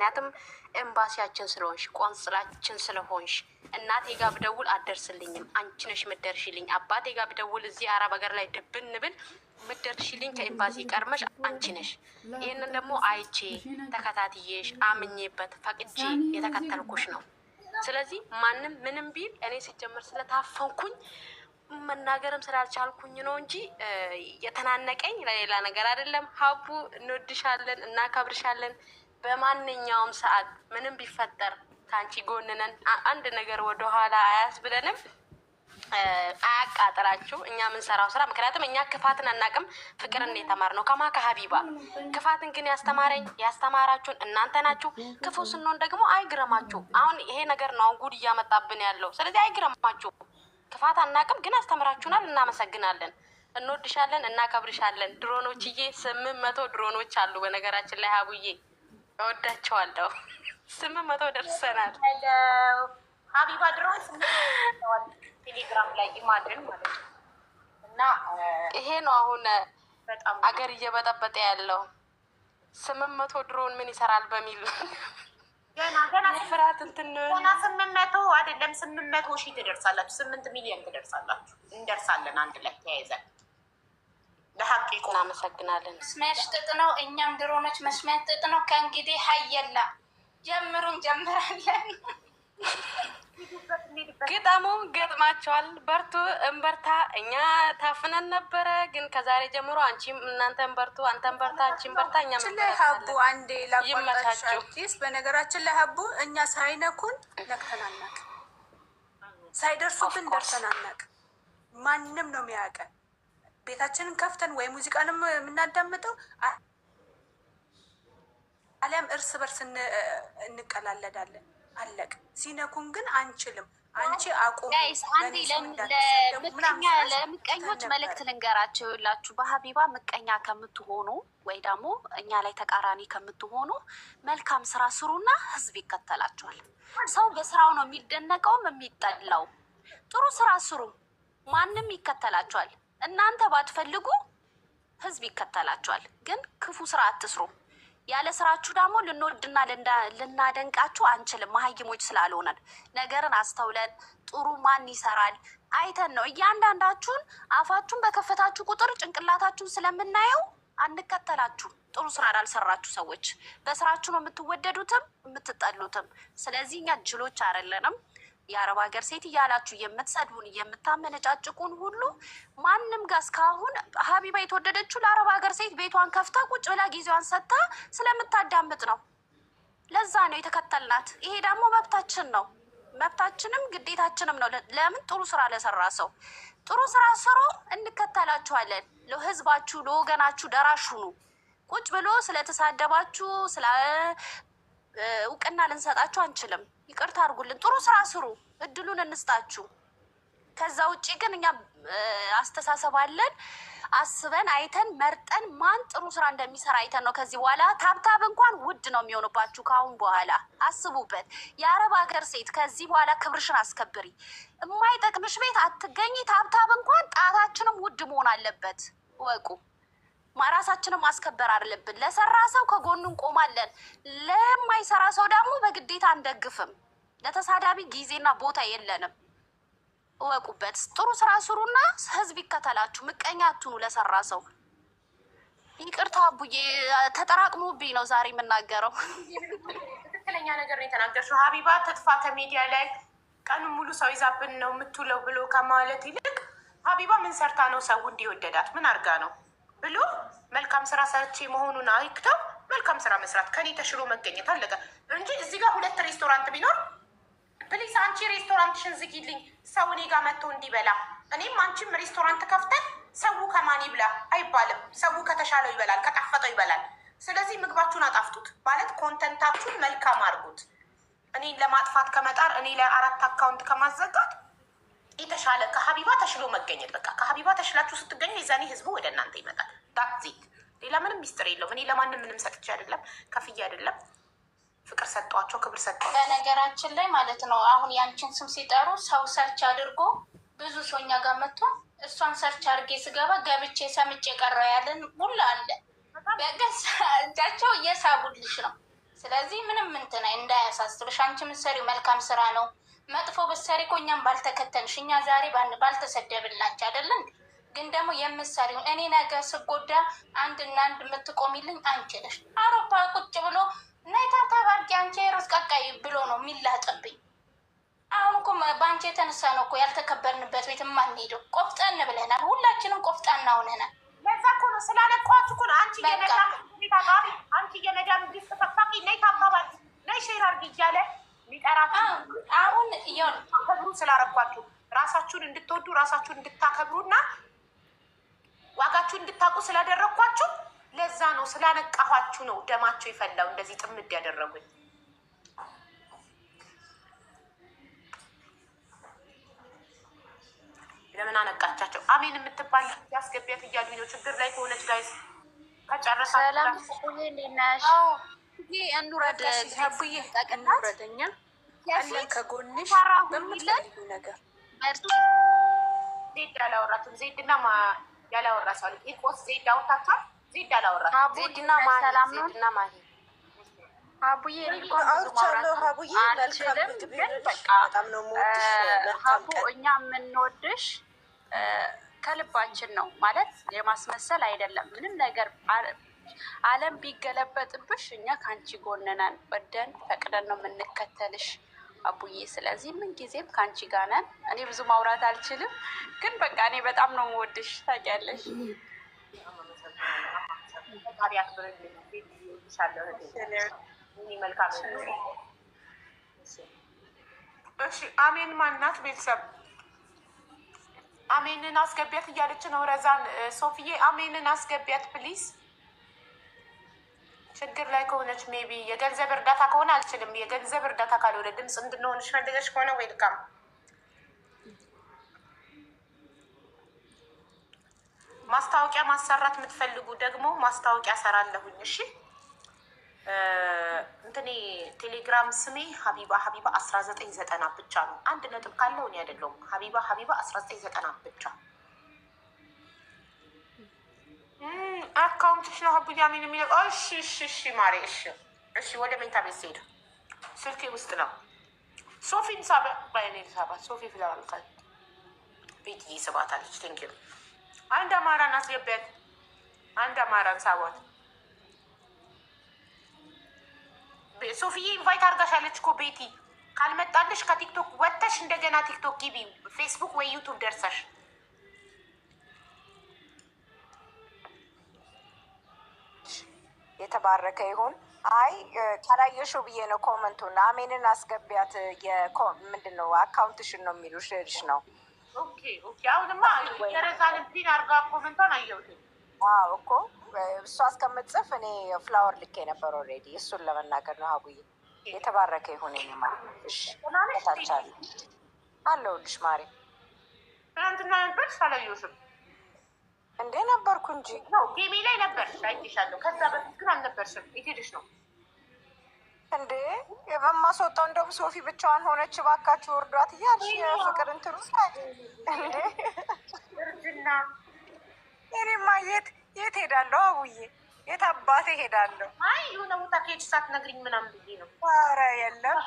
ምክንያቱም ኤምባሲያችን ስለሆንሽ ቆንስላችን ስለሆንሽ እናቴ ጋር ብደውል አደርስልኝም፣ አንቺ ነሽ ምደርሽልኝ። አባቴ ጋር ብደውል እዚህ አረብ ሀገር ላይ ድብን ብል ምደርሽልኝ ከኤምባሲ ቀድመሽ አንቺ ነሽ። ይህንን ደግሞ አይቼ ተከታትዬሽ አምኜበት ፈቅጄ የተከተልኩሽ ነው። ስለዚህ ማንም ምንም ቢል እኔ ሲጀምር ስለታፈንኩኝ መናገርም ስላልቻልኩኝ ነው እንጂ የተናነቀኝ ለሌላ ነገር አይደለም። ሀቡ እንወድሻለን፣ እናከብርሻለን። በማንኛውም ሰዓት ምንም ቢፈጠር ከአንቺ ጎንነን። አንድ ነገር ወደኋላ አያስብለንም፣ አያቃጥላችሁ እኛ የምንሰራው ስራ። ምክንያቱም እኛ ክፋትን አናቅም፣ ፍቅርን የተማርነው ከሀቢባ። ክፋትን ግን ያስተማራችሁን እናንተ ናችሁ። ክፉ ስንሆን ደግሞ አይግረማችሁ። አሁን ይሄ ነገር ነው ጉድ እያመጣብን ያለው። ስለዚህ አይግረማችሁ። ክፋት አናቅም፣ ግን አስተምራችሁናል። እናመሰግናለን፣ እንወድሻለን፣ እናከብርሻለን። ድሮኖችዬ 800 ድሮኖች አሉ በነገራችን ላይ ሀቡዬ እወዳቸዋለሁ። 800 ደርሰናል። ሀቢባ ድሮን ቴሌግራም ላይ ኢማድን ማለት ነው። እና ይሄ ነው አሁን አገር እየበጠበጠ ያለው። 800 ድሮን ምን ይሰራል በሚል ገና ፍርሃት እንትን ገና 800 አይደለም 800 ሺህ ትደርሳላችሁ። 8 ሚሊዮን ትደርሳላችሁ። እንደርሳለን አንድ ላይ ተያይዘን ለሐቂቁ። እናመሰግናለን። መስሚያሽ ጥጥ ነው፣ እኛም ድሮኖች መስሚያሽ ጥጥ ነው። ከእንግዲህ ሀየላ ጀምሩን ጀምራለን። ግጠሙም ገጥማቸዋል። በርቱ፣ እንበርታ። እኛ ታፍነን ነበረ፣ ግን ከዛሬ ጀምሮ አንቺም እናንተን በርቱ፣ አንተን በርታ፣ አንቺን በርታ። እኛ ሀቡ አንዴ ላቋርጣችሁ። በነገራችን ላይ ሀቡ እኛ ሳይነኩን ነክተናናቅ፣ ሳይደርሱብን ደርሰናናቅ። ማንም ነው የሚያውቀን። ቤታችንን ከፍተን ወይ ሙዚቃንም የምናዳምጠው አሊያም እርስ በርስ እንቀላለዳለን። አለቅ ሲነኩን ግን አንችልም። አንቺ አቁም። ለምቀኞች መልእክት ልንገራቸው። ይላችሁ በሀቢባ ምቀኛ ከምትሆኑ ወይ ደግሞ እኛ ላይ ተቃራኒ ከምትሆኑ መልካም ስራ ስሩና ህዝብ ይከተላቸዋል። ሰው በስራው ነው የሚደነቀውም የሚጠላው። ጥሩ ስራ ስሩ፣ ማንም ይከተላቸዋል። እናንተ ባትፈልጉ ህዝብ ይከተላቸዋል። ግን ክፉ ስራ አትስሩ። ያለ ስራችሁ ደግሞ ልንወድና ልናደንቃችሁ አንችልም፣ መሀይሞች ስላልሆነን። ነገርን አስተውለን ጥሩ ማን ይሰራል አይተን ነው። እያንዳንዳችሁን አፋችሁን በከፈታችሁ ቁጥር ጭንቅላታችሁን ስለምናየው አንከተላችሁ። ጥሩ ስራ ላልሰራችሁ ሰዎች በስራችሁ ነው የምትወደዱትም የምትጠሉትም። ስለዚህ እኛ ጅሎች አይደለንም። የአረብ ሀገር ሴት እያላችሁ የምትሰድቡን የምታመነጫጭቁን ሁሉ ማንም ጋር እስካሁን ሀቢባ የተወደደችው ለአረብ ሀገር ሴት ቤቷን ከፍታ ቁጭ ብላ ጊዜዋን ሰጥታ ስለምታዳምጥ ነው። ለዛ ነው የተከተልናት። ይሄ ደግሞ መብታችን ነው፣ መብታችንም ግዴታችንም ነው። ለምን ጥሩ ስራ ለሰራ ሰው ጥሩ ስራ ስሩ፣ እንከተላችኋለን። ለህዝባችሁ ለወገናችሁ ደራሽ ሁኑ። ቁጭ ብሎ ስለተሳደባችሁ እውቅና ልንሰጣችሁ አንችልም። ይቅርታ አድርጉልን። ጥሩ ስራ ስሩ፣ እድሉን እንስጣችሁ። ከዛ ውጭ ግን እኛ አስተሳሰብ አለን። አስበን አይተን መርጠን ማን ጥሩ ስራ እንደሚሰራ አይተን ነው። ከዚህ በኋላ ታብታብ እንኳን ውድ ነው የሚሆንባችሁ። ከአሁን በኋላ አስቡበት። የአረብ ሀገር ሴት ከዚህ በኋላ ክብርሽን አስከብሪ። የማይጠቅምሽ ቤት አትገኝ። ታብታብ እንኳን ጣታችንም ውድ መሆን አለበት። ወቁ። ራሳችንም ማስከበር አለብን። ለሰራ ሰው ከጎኑ እንቆማለን። ለማይሰራ ሰው ደግሞ በግዴታ አንደግፍም። ለተሳዳቢ ጊዜና ቦታ የለንም። እወቁበት። ጥሩ ስራ ስሩና ህዝብ ይከተላችሁ። ምቀኛ አትሁኑ ለሰራ ሰው። ይቅርታ አቡዬ ተጠራቅሞብኝ ነው ዛሬ የምናገረው። ትክክለኛ ነገር ነው የተናገርሽው ሀቢባ። ተጥፋ ከሚዲያ ላይ ቀኑ ሙሉ ሰው ይዛብን ነው የምትውለው ብሎ ከማለት ይልቅ ሀቢባ ምን ሰርታ ነው ሰው እንዲወደዳት ምን አድርጋ ነው ብሎ መልካም ስራ ሰርቼ መሆኑን አይክተው መልካም ስራ መስራት ከኔ ተሽሎ መገኘት አለቀ እንጂ እዚህ ጋር 2 ሬስቶራንት ቢኖር ፕሊስ አንቺ ሬስቶራንትሽን ዝጊልኝ ሰው እኔ ጋር መጥቶ እንዲበላ፣ እኔም አንቺም ሬስቶራንት ከፍተን ሰው ከማን ይብላ አይባልም። ሰው ከተሻለው ይበላል፣ ከጣፈጠው ይበላል። ስለዚህ ምግባችሁን አጣፍጡት ማለት ኮንተንታችሁን መልካም አድርጉት። እኔን ለማጥፋት ከመጣር እኔ ለ4 አካውንት ከማዘጋት የተሻለ ከሀቢባ ተሽሎ መገኘት። በቃ ከሀቢባ ተሽላችሁ ስትገኙ የዛኔ ህዝቡ ወደ እናንተ ይመጣል። ዳትዚት ሌላ ምንም ሚስጥር የለውም። እኔ ለማንም ምንም ሰጥቼ አይደለም፣ ከፍዬ አይደለም። ፍቅር ሰጧቸው፣ ክብር ሰጧቸው። በነገራችን ላይ ማለት ነው አሁን ያንቺን ስም ሲጠሩ ሰው ሰርች አድርጎ ብዙ ሰው እኛ ጋር መጥቶ እሷን ሰርች አድርጌ ስገባ ገብቼ ሰምቼ ቀረ ያለን ሁሉ አለ። በገዛ እጃቸው እየሳቡልሽ ነው። ስለዚህ ምንም እንትን እንዳያሳስብሽ። አንቺ ምሰሪው መልካም ስራ ነው። መጥፎ ብትሰሪ እኮ እኛም ባልተከተልሽ፣ እኛ ዛሬ ባልተሰደብላችሁ አይደለን። ግን ደግሞ የምሰሪውን እኔ ነገር ስጎዳ አንድና አንድ የምትቆሚልኝ አንቺ ነሽ። አውሮፓ ቁጭ ብሎ ናይታ ታባርቂ አንቺ ሮስ ቀቃይ ብሎ ነው የሚላጥብኝ። አሁን እኮ በአንቺ የተነሳ ነው እኮ ያልተከበርንበት ቤት የማንሄደው። ቆፍጠን ብለናል፣ ሁላችንም ቆፍጣና ሆነናል። ለዛ እኮ ነው ስላለቋችሁ እኮ ነው። አንቺ የመዳም ግፍ ተፈፋቂ ነይ ታባባል ነይ ሼር አድርጊ እያለ ሊጠራችሁ አሁን ከብሩ ስላረጓችሁ ራሳችሁን እንድትወዱ ራሳችሁን እንድታከብሩና ዋጋችሁን እንድታውቁ ስላደረግኳችሁ ለዛ ነው ስላነቃኋችሁ ነው ደማቸው የፈላው እንደዚህ ጥምድ ያደረጉኝ። ለምን አነቃቻቸው? አሜን የምትባል ያስገቢያት እያሉኝ ነው። ችግር ላይ ከሆነች ጋይስ ከጨረሳ ሰላም ሊናሽ እንውረድ ሀቡዬ እንውረደኛ አለን ከጎንሽ በምትፈልጊ ነገር። ዜድ ያላወራትም ዜድና ያላወራ ሰው ኢቆስ ዜድ አውርታችኋል። ዜድ አላወራትም። ዜድና ሰላም ነው ዜድና ማሂ ሀቡዬ አውርቻለሁ። ሀቡዬ አልችልም ግን በቃ ሀቡ እኛ የምንወድሽ ከልባችን ነው ማለት የማስመሰል አይደለም። ምንም ነገር ዓለም ቢገለበጥብሽ እኛ ከአንቺ ጎንነን ወደን ፈቅደን ነው የምንከተልሽ አቡዬ። ስለዚህ ምን ጊዜም ከአንቺ ጋር ነን። እኔ ብዙ ማውራት አልችልም ግን በቃ እኔ በጣም ነው የምወድሽ ታውቂያለሽ። እሺ አሜን ማናት ቤተሰብ አሜንን አስገቢያት እያለች ነው ረዛን። ሶፊዬ አሜንን አስገቢያት ፕሊዝ። ችግር ላይ ከሆነች ሜቢ የገንዘብ እርዳታ ከሆነ አልችልም። የገንዘብ እርዳታ ካልሆነ ድምፅ እንድንሆንሽ ፈልገሽ ከሆነ ዌልካም። ማስታወቂያ ማሰራት የምትፈልጉ ደግሞ ማስታወቂያ ሰራለሁኝ። እሺ እንትኔ ቴሌግራም ስሜ ሀቢባ 1990 ብቻ ነው። አንድ ነጥብ ካለው እኔ አይደለሁም። ሀቢባ 1990 ብቻ አካውንትሽ ነው ሀቡያ ምን የሚለው? እሺ እሺ እሺ ማሬ እሺ እሺ። ወደ መኝታ ቤት ስሄድ ስልኬ ውስጥ ነው። ሶፊን ሳባ ባይኔ ሳባ ሶፊ ፍላልካል ቤት ይስባታለች። ቴንኪዩ። አንድ አማራን አስገቢያት። አንድ አማራን ሳቧት። ሶፊዬ ኢንቫይት አድርጋሻለች እኮ ቤቲ። ካልመጣልሽ ከቲክቶክ ወጥተሽ እንደገና ቲክቶክ ግቢ፣ ፌስቡክ ወይ ዩቱብ ደርሰሽ። የተባረከ ይሁን። አይ ካላየሽው ብዬ ነው ኮመንቱን። አሜንን አስገቢያት። ምንድን ነው አካውንትሽን ነው የሚሉሽ ልሽ ነው። ኦኬ ኦኬ። አሁንማ የረዛን ፕሊን አርጋ ኮመንቷን አየሁት። አዎ እኮ እሷ እስከምትጽፍ እኔ ፍላወር ልኬ ነበር ኦልሬዲ። እሱን ለመናገር ነው። ሀቡዬ የተባረከ ይሁን። እሺ ታቻለ አለሁልሽ ማሪ። ትናንትና ነበርሽ አላየሁሽም እንዴ? ነበርኩ እንጂ ጌሜ ላይ ነበርሽ አይቼሻለሁ። ከዛ በፊት ግን አልነበርሽም። የት ሄደሽ ነው እንዴ? የማስወጣው እንደውም ሶፊ ብቻዋን ሆነች። እባካችሁ ወርዷት እያልሽ የፍቅር እንትኑ እንዴ? እርጅና እኔማ የት ሄዳለሁ አቡዬ? የት አባቴ ሄዳለሁ? አይ የሆነ ቦታ ከሄድሽ ሳትነግሪኝ ምናምን ብዬ ነው። ኧረ የለም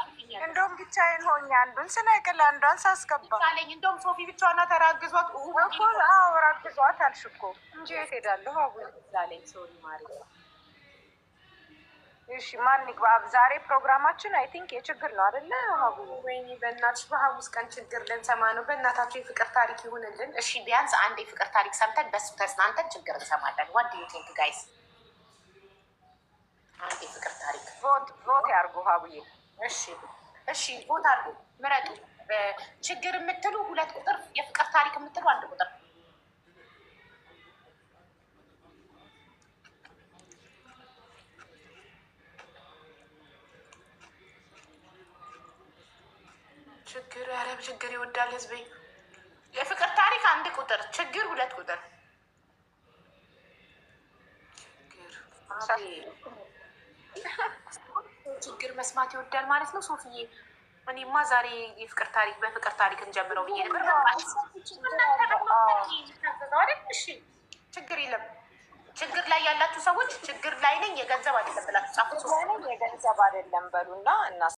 እንደውም ብቻዬን ሆኜ አንዱን ስነቅል አንዷን ሳስገባ ሳለኝ እንደውም ሶፊ ብቻዋና ተራግዟት እኮ። አዎ ራግዟት አልሽ እኮ እንጂ የት ሄዳለሁ አቡዬ? ሳለኝ ሶሪ ማሪ። እሺ ማን ይግባ? ዛሬ ፕሮግራማችን አይ ቲንክ የችግር ነው አይደለ አቡዬ? ወይኔ በእናትሽ በሐሙስ ቀን ችግር ልንሰማ ነው። በእናታቸው የፍቅር ታሪክ ይሁንልን። እሺ ቢያንስ አንድ የፍቅር ታሪክ ሰምተን በሱ ተጽናንተን ችግር እንሰማለን። ዋት ዱ ዩ ቲንክ ጋይስ? አንድ የፍቅር ታሪክ ቮት ያርጉ ሀቡዬ። እሺ እሺ ቮት አድርጉ፣ ምረጡ። ችግር የምትሉ 2 ቁጥር፣ የፍቅር ታሪክ የምትሉ 1 ቁጥር። ችግር ያረብ ችግር ይወዳል ህዝቤ። የፍቅር ታሪክ 1 ቁጥር፣ ችግር 2 ቁጥር። ችግር መስማት ይወዳል ማለት ነው ሶፊዬ። እኔማ ዛሬ የፍቅር ታሪክ በፍቅር ታሪክ እንጀምረው ብዬ ነበር። እሺ ችግር የለም ችግር ላይ ያላችሁ ሰዎች ችግር ላይ ነኝ የገንዘብ አይደለም ብላችሁ ጻፉ። የገንዘብ አይደለም በሉና እና